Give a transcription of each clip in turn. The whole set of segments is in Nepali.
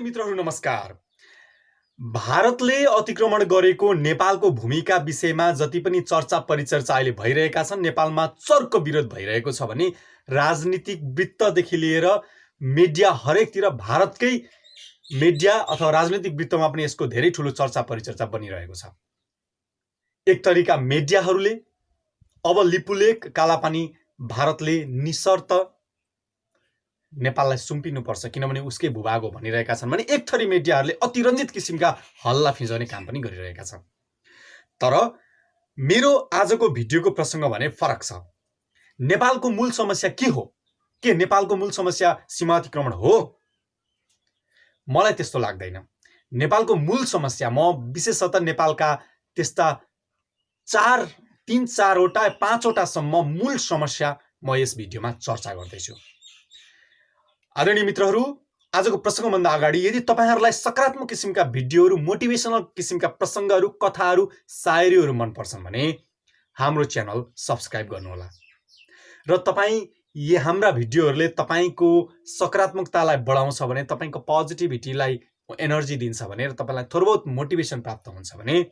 आदरणीय मित्रहरू नमस्कार। भारतले अतिक्रमण गरेको नेपालको भूमिका विषयमा जति पनि चर्चा परिचर्चा अहिले भइरहेका छन्, नेपालमा चर्को विरोध भइरहेको छ भने राजनीतिक वृत्तदेखि लिएर मिडिया हरेकतिर भारतकै मिडिया अथवा राजनीतिक वृत्तमा पनि यसको धेरै ठुलो चर्चा परिचर्चा बनिरहेको छ। एक तरिका मिडियाहरूले अब लिपुलेक कालापानी भारतले निशर्त नेपाललाई सुम्पिनुपर्छ किनभने उसकै भूभाग हो भनिरहेका छन् भने एक थरी मिडियाहरूले अतिरञ्जित किसिमका हल्ला फिजाउने काम पनि गरिरहेका छन्। तर मेरो आजको भिडियोको प्रसङ्ग भने फरक छ। नेपालको मूल समस्या के हो? के नेपालको मूल समस्या सीमा अतिक्रमण हो? मलाई त्यस्तो लाग्दैन। नेपालको मूल समस्या म विशेषतः नेपालका त्यस्ता 3-4वटा 5वटासम्म मूल समस्या म यस भिडियोमा चर्चा गर्दैछु। आदरणीय मित्रहरू, आजको प्रसङ्गभन्दा अगाडि यदि तपाईहरुलाई सकारात्मक किसिमका भिडियोहरू, मोटिभेसनल किसिमका प्रसङ्गहरू, कथाहरू, शायरीहरू मन पर्छन् भने हाम्रो च्यानल सब्स्क्राइब गर्नुहोला र हाम्रा भिडियोहरूले तपाईको सकारात्मकतालाई बढाउँछ भने, तपाईको पोजिटिभिटीलाई एनर्जी दिन्छ भने र तपाईलाई थोरै बहुत मोटिभेसन प्राप्त हुन्छ भने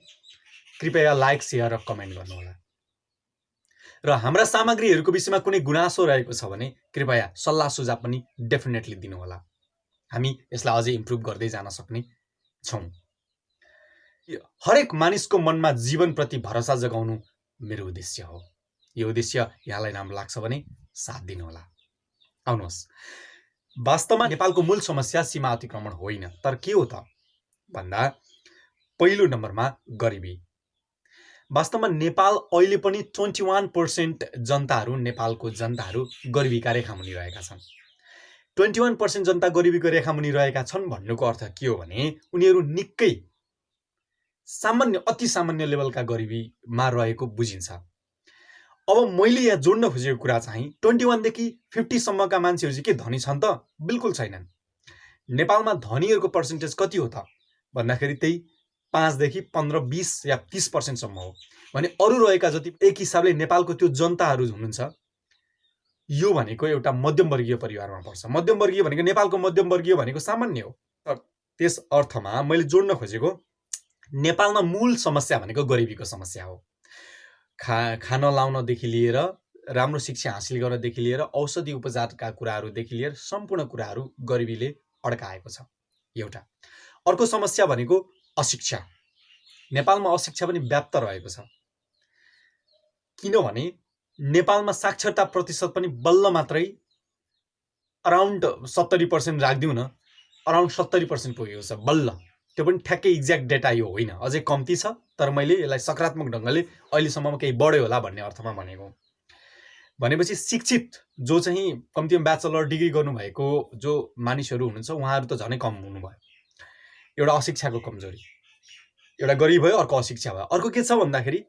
कृपया लाइक, शेयर र कमेन्ट गर्नुहोला। र हाम्रा सामग्रीहरूको विषयमा कुनै गुनासो रहेको छ भने कृपया सल्लाह सुझाव पनि डेफिनेटली दिनुहोला। हामी यसलाई अझै इम्प्रुभ गर्दै जान सक्ने छौं। हरेक मानिसको मनमा जीवनप्रति भरोसा जगाउनु मेरो उद्देश्य हो। यो उद्देश्य यहाँलाई राम्रो लाग्छ भने साथ दिनुहोला। आउनुहोस्, वास्तवमा नेपालको मूल समस्या सीमा अतिक्रमण होइन, तर के हो त भन्दा पहिलो नम्बरमा गरिबी। वास्तवमा नेपाल अहिले पनि 21% जनताहरू, नेपालको जनताहरू गरिबीका रेखामुनि रहेका छन्। 21% जनता गरिबीको रेखामुनि रहेका छन् भन्नुको अर्थ के हो भने उनीहरू निकै सामान्य, अति सामान्य लेभलका गरिबीमा रहेको बुझिन्छ। अब मैले यहाँ जोड्न खोजेको कुरा चाहिँ 21 देखि 50 सम्मका मान्छेहरू चाहिँ के धनी छन् त? बिल्कुल छैनन्। नेपालमा धनीहरूको पर्सेन्टेज कति हो त भन्दाखेरि त्यही 5 देखि 15, 20 या 30% सम्म हो भने अरु रहेका जति एक हिसाबले नेपालको त्यो जनताहरू हुनुहुन्छ, यो भनेको एउटा मध्यमवर्गीय परिवारमा पर्छ। मध्यमवर्गीय भनेको नेपालको मध्यमवर्गीय भनेको सामान्य हो। तर त्यस अर्थमा मैले जोड्न खोजेको नेपालमा मूल समस्या भनेको गरिबीको समस्या हो। खान लाउनदेखि लिएर, राम्रो शिक्षा हासिल गर्नदेखि लिएर, औषधि उपचारका कुराहरूदेखि लिएर सम्पूर्ण कुराहरू गरिबीले अड्काएको छ। एउटा अर्को समस्या भनेको अशिक्षा। नेपालमा अशिक्षा पनि व्याप्त रहेको छ। किनभने नेपालमा साक्षरता प्रतिशत पनि बल्ल मात्रै अराउन्ड 70% राख्दिउँ न, अराउन्ड 70% पुगेको छ बल्ल। त्यो पनि ठ्याक्कै एक्ज्याक्ट डेटा यो होइन, अझै कम्ती छ। तर मैले यसलाई सकारात्मक ढङ्गले अहिलेसम्म केही बढ्यो होला भन्ने अर्थमा भनेको। भनेपछि शिक्षित जो चाहिँ कम्तीमा ब्याचलर डिग्री गर्नुभएको जो मानिसहरू हुनुहुन्छ उहाँहरू त झनै कम हुनुभयो। एउटा अशिक्षाको कमजोरी, एउटा गरिब भयो, अर्को अशिक्षा भयो। अर्को के छ भन्दाखेरि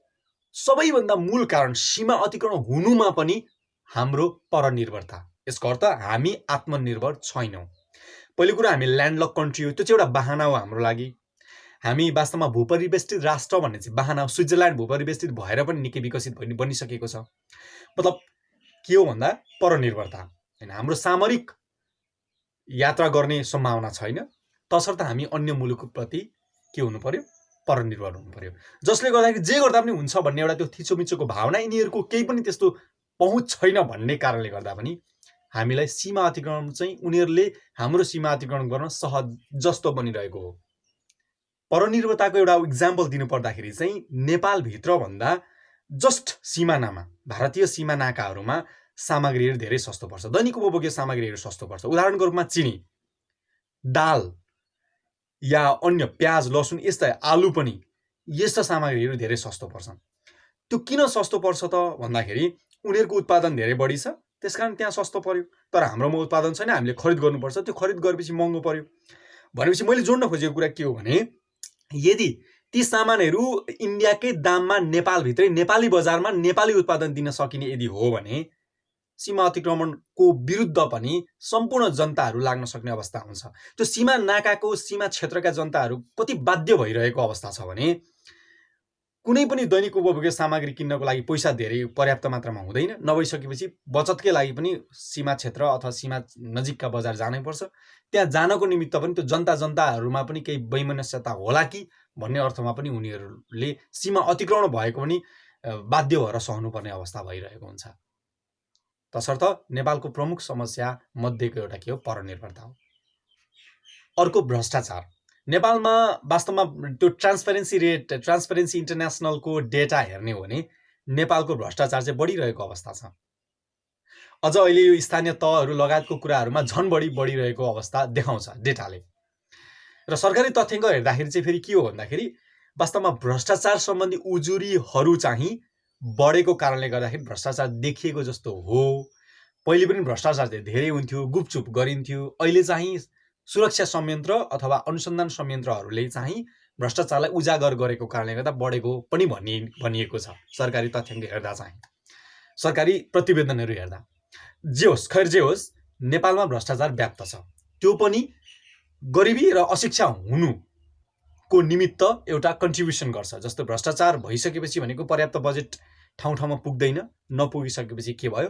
सबैभन्दा मूल कारण सीमा अतिक्रमण हुनुमा पनि हाम्रो परनिर्भरता। यसको अर्थ हामी आत्मनिर्भर छैनौं। पहिलो कुरा हामी ल्यान्डलक कन्ट्री हो, त्यो चाहिँ एउटा बहाना हो हाम्रो लागि। हामी वास्तवमा भूपरिवेष्टित राष्ट्र भन्ने चाहिँ बहाना हो। स्विजरल्यान्ड भूपरिवेष्टित भएर पनि निकै विकसित बनिसकेको छ। मतलब के हो भन्दा परनिर्भरता हैन, हाम्रो सामरिक यात्रा गर्ने सम्भावना छैन, तसर्थ हामी अन्य मुलुकप्रति के हुनु पर्यो? परनिर्भर हुनु पर्यो। जसले गर्दाखेरि जे गर्दा पनि हुन्छ भन्ने एउटा त्यो थिचोमिचोको भावना, यिनीहरूको केही पनि त्यस्तो पहुँच छैन भन्ने कारणले गर्दा पनि हामीलाई सीमा अतिक्रमण चाहिँ उनीहरूले हाम्रो सीमा अतिक्रमण गर्न सहज जस्तो बनिरहेको हो। परनिर्भरताको एउटा इक्जाम्पल दिनु पर्दाखेरि चाहिँ नेपालभित्र भन्दा जस्ट सिमानामा, भारतीय सीमा नाकाहरूमा सामग्रीहरू धेरै सस्तो पर्छ। दैनिक उपभोग्य सामग्रीहरू सस्तो पर्छ। उदाहरणको रूपमा चिनी, दाल या अन्य प्याज, लसुन, यस्ता आलु पनि यस्ता सामग्रीहरू धेरै सस्तो पर्छन्। त्यो किन सस्तो पर्छ त भन्दाखेरि उनीहरूको उत्पादन धेरै बढी छ, त्यसकारण त्यहाँ सस्तो पर्यो। तर हाम्रोमा उत्पादन छैन, हामीले खरिद गर्नुपर्छ। त्यो खरिद गरेपछि महँगो पर्यो। भनेपछि मैले जोड्न खोजेको कुरा के हो भने यदि ती सामानहरू इन्डियाकै दाममा नेपालभित्रै, नेपाली बजारमा नेपाली उत्पादन दिन सकिने यदि हो भने सीमा अतिक्रमणको विरुद्ध पनि सम्पूर्ण जनताहरू लाग्न सक्ने अवस्था हुन्छ। त्यो सीमा नाकाको, सीमा क्षेत्रका जनताहरू कति बाध्य भइरहेको अवस्था छ भने कुनै पनि दैनिक उपभोग्य सामग्री किन्नको लागि पैसा धेरै पर्याप्त मात्रामा हुँदैन, नभइसकेपछि बचतकै लागि पनि सीमा क्षेत्र अथवा सीमा नजिकका बजार जानै पर्छ। त्यहाँ जानको निमित्त पनि त्यो जनताहरूमा पनि केही वैमनस्यता होला कि भन्ने अर्थमा पनि उनीहरूले सीमा अतिक्रमण भएको पनि बाध्य भएर सहनुपर्ने अवस्था भइरहेको हुन्छ। तसर्थ नेपालको प्रमुख समस्या मध्येको एउटा के हो, परनिर्भरता हो। अर्को भ्रष्टाचार। नेपालमा वास्तवमा त्यो ट्रान्सपेरेन्सी इन्टरनेसनलको डेटा हेर्ने हो भने नेपालको भ्रष्टाचार चाहिँ बढिरहेको अवस्था छ। अझ अहिले यो स्थानीय तहहरू लगायतको कुराहरूमा झन बढिरहेको अवस्था देखाउँछ डेटाले। र सरकारी तथ्याङ्क हेर्दाखेरि चाहिँ फेरि के हो भन्दाखेरि वास्तवमा भ्रष्टाचार सम्बन्धी उजुरीहरू चाहिँ बढेको कारणले गर्दाखेरि भ्रष्टाचार देखिएको जस्तो हो। पहिले पनि भ्रष्टाचार चाहिँ धेरै हुन्थ्यो, गुपचुप गरिन्थ्यो। अहिले चाहिँ सुरक्षा संयन्त्र अथवा अनुसन्धान संयन्त्रहरूले चाहिँ भ्रष्टाचारलाई उजागर गरेको कारणले गर्दा बढेको पनि भनिएको छ। सरकारी तथ्याङ्क हेर्दा चाहिँ, सरकारी प्रतिवेदनहरू हेर्दा। जे होस् नेपालमा भ्रष्टाचार व्याप्त छ। त्यो पनि गरिबी र अशिक्षा हुनुको निमित्त एउटा कन्ट्रिब्युसन गर्छ। जस्तो भ्रष्टाचार भइसकेपछि भनेको पर्याप्त बजेट ठाउँ ठाउँमा पुग्दैन, नपुगिसकेपछि के भयो,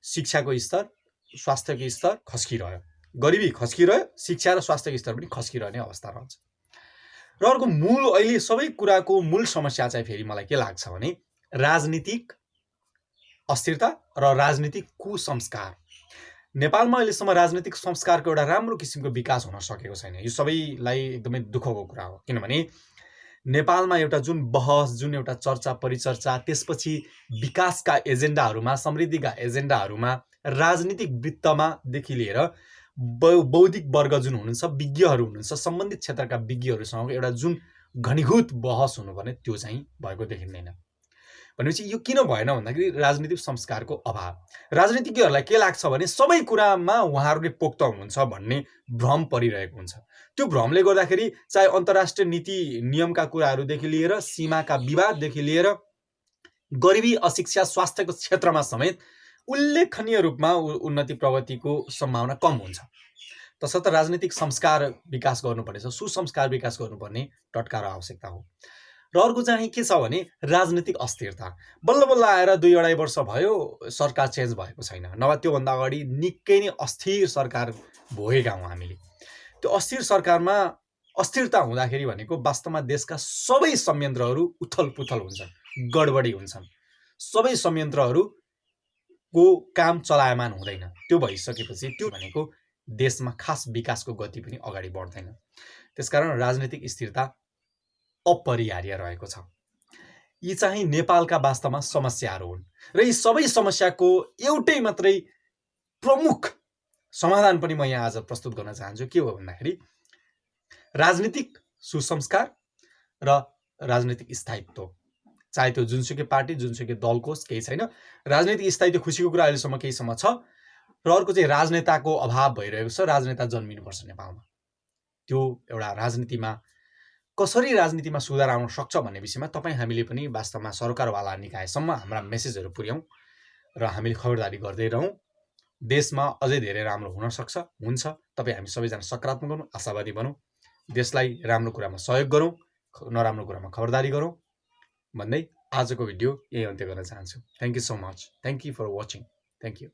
शिक्षाको स्तर, स्वास्थ्यको स्तर खस्किरह्यो, गरिबी खस्किरह्यो, शिक्षा र स्वास्थ्यको स्तर पनि खस्किरहने अवस्था रहन्छ। र अर्को अहिले सबै कुराको मूल समस्या चाहिँ फेरि मलाई के लाग्छ भने राजनीतिक अस्थिरता र राजनीतिक कुसंस्कार। नेपालमा अहिलेसम्म राजनीतिक संस्कारको एउटा राम्रो किसिमको विकास हुन सकेको छैन। यो सबैलाई एकदमै दुःखको कुरा हो। किनभने नेपालमा एउटा जुन बहस, जुन एउटा चर्चा परिचर्चा, त्यसपछि विकासका एजेन्डाहरूमा, समृद्धिका एजेन्डाहरूमा राजनीतिक वृत्तमादेखि लिएर बौद्धिक वर्ग जुन हुनुहुन्छ, विज्ञहरू हुनुहुन्छ, सम्बन्धित क्षेत्रका विज्ञहरूसँग एउटा जुन घनीभूत बहस हुनुपर्ने त्यो चाहिँ भएको देखिँदैन। भनेपछि यो किन भएन भन्दाखेरि राजनीतिक संस्कारको अभाव। राजनीतिज्ञहरूलाई के लाग्छ भने सबै कुरामा उहाँहरूले पोख्त हुनुहुन्छ भन्ने भ्रम परिरहेको हुन्छ। त्यो भ्रमले गर्दाखेरि चाहे अन्तर्राष्ट्रिय नीति नियमका कुराहरूदेखि लिएर सीमाका विवाददेखि लिएर गरिबी, अशिक्षा, स्वास्थ्यको क्षेत्रमा समेत उल्लेखनीय रूपमा उन्नति प्रगतिको सम्भावना कम हुन्छ। तसर्थ राजनीतिक संस्कार विकास गर्नुपर्नेछ, सुसंस्कार विकास गर्नुपर्ने टटकार आवश्यकता हो। र अर्को चाहिँ के छ भने राजनीतिक अस्थिरता। बल्ल बल्ल आएर 2-2.5 वर्ष भयो सरकार चेन्ज भएको छैन, नभए त्योभन्दा अगाडि निकै नै अस्थिर सरकार भोगेका हौँ हामीले। त्यो अस्थिर सरकारमा अस्थिरता हुँदाखेरि भनेको वास्तवमा देशका सबै संयन्त्रहरू उथलपुथल हुन्छन्, गडबडी हुन्छन्, सबै संयन्त्रहरूको काम चलायमान हुँदैन। त्यो भइसकेपछि त्यो भनेको देशमा खास विकासको गति पनि अगाडि बढ्दैन। त्यसकारण राजनीतिक स्थिरता अपरिहार्य रहेको छ। यी चाहिँ नेपालका वास्तवमा समस्याहरू हुन् र यी सबै समस्याको एउटै मात्रै प्रमुख समाधान पनि म यहाँ आज प्रस्तुत गर्न चाहन्छु। के हो भन्दाखेरि राजनीतिक सुसंस्कार र राजनीतिक स्थायित्व। चाहे त्यो जुनसुकै पार्टी, जुनसुकै दलको केही छैन। राजनीतिक स्थायित्व खुसीको कुरा अहिलेसम्म केहीसम्म छ। र अर्को चाहिँ राजनेताको अभाव भइरहेको छ। राजनेता जन्मिनुपर्छ नेपालमा। त्यो एउटा कसरी राजनीतिमा सुधार आउन सक्छ भन्ने विषयमा हामीले पनि वास्तवमा सरकारवाला निकायसम्म हाम्रा मेसेजहरू पुर्याउँ र हामीले खबरदारी गर्दै रहौँ। देशमा अझै धेरै राम्रो हुन सक्छ, हुन्छ। हामी सबैजना सकारात्मक बनौँ, आशावादी बनौँ, देशलाई राम्रो कुरामा सहयोग गरौँ, नराम्रो कुरामा खबरदारी गरौँ भन्दै आजको भिडियो यही अन्त्य गर्न चाहन्छु। Thank you so much. Thank you for watching. Thank you.